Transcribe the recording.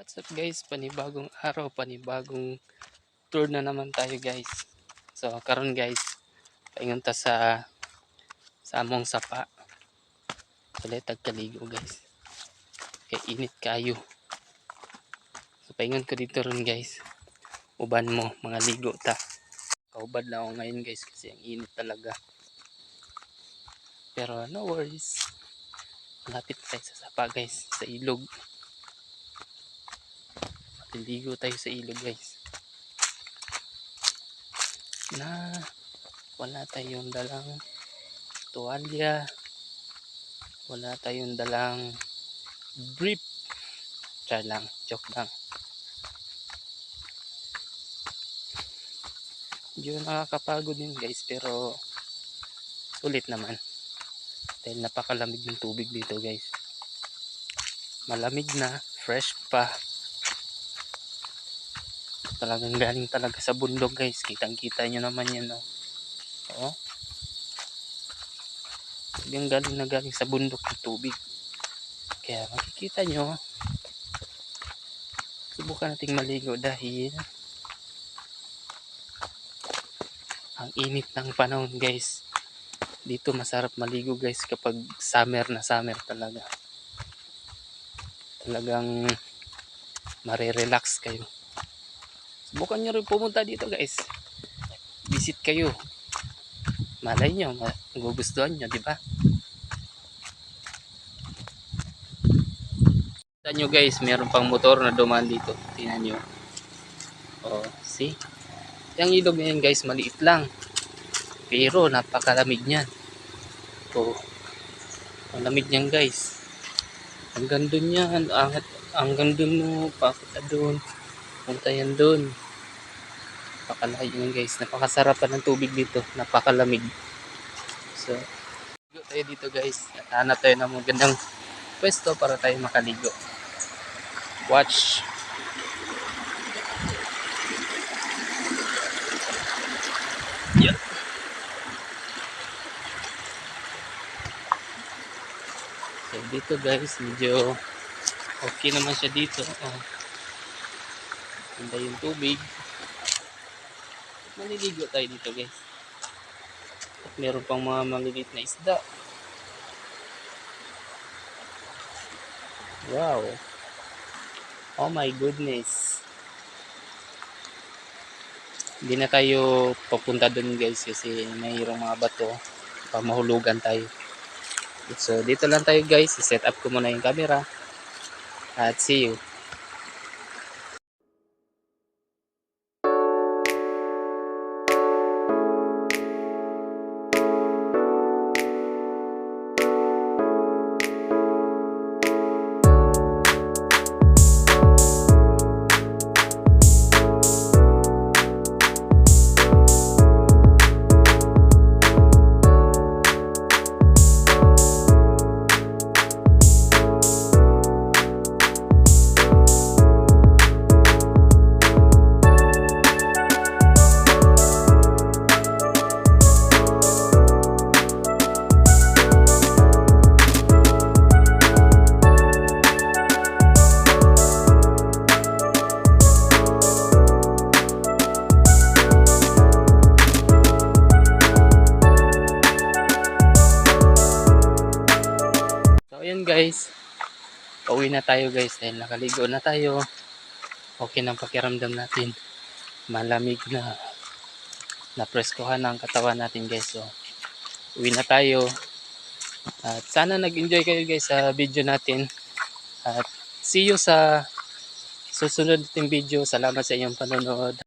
What's up guys, panibagong araw, panibagong tour na naman tayo guys. So karon guys, paingon ta sa among sapa. Ulit tagkaligo guys. Kay init kayo. So paingon ko dito ron guys. Uban mo, mga ligo ta. Kaubad na ako ngayon guys kasi ang init talaga. Pero no worries. Malapit tayo sa sapa guys, sa ilog. Ligo tayo sa ilog guys. Na wala tayong dalang tuwalya, wala tayong dalang brief. Char lang, joke lang. Medyo nakakapagod din guys, pero sulit naman dahil napakalamig ng tubig dito guys. Malamig na, fresh pa. Talagang galing talaga sa bundok guys. Kitang kita nyo naman yan, no? Oo. Yung galing sa bundok ng tubig. Kaya makikita nyo, subukan nating maligo dahil ang init ng panahon guys. Dito masarap maligo guys kapag summer na summer talaga. Talagang marirelax kayo. Subukan nyo rin pumunta dito guys. Visit kayo. Malay nyo, magugustuhan nyo, di ba? Tingnan nyo guys, meron pang motor na dumaan dito. Tingnan nyo. Oh, see? Yung ilog na yan guys, maliit lang. Pero napakalamig niyan. Oh, ang lamig niyan guys. Hanggang dun yan. Hanggang dun mo. Papunta dun. Punta yan dun. Napakalayo yan guys. Napakasarapan ng tubig dito. Napakalamig. So, ligo tayo dito guys. Hanap tayo ng magandang pwesto para tayo makaligo. Watch. Yeah. So, dito guys, medyo okay naman siya dito. Oh. Ganda yung tubig. Maliligo tayo dito guys. At meron pang mga maliliit na isda. Wow. Oh my goodness. Hindi na tayo papunta dun guys kasi mayroong mga bato. Mahulugan tayo. So dito lang tayo guys. I-set up ko muna yung camera. At see you. Ayan guys, pauwi na tayo guys dahil nakaligo na tayo. Okay nang pakiramdam natin, malamig na, napreskuhan ang katawan natin guys. So uwi na tayo at sana nag-enjoy kayo guys sa video natin at see you sa susunod nating video. Salamat sa inyong panonood.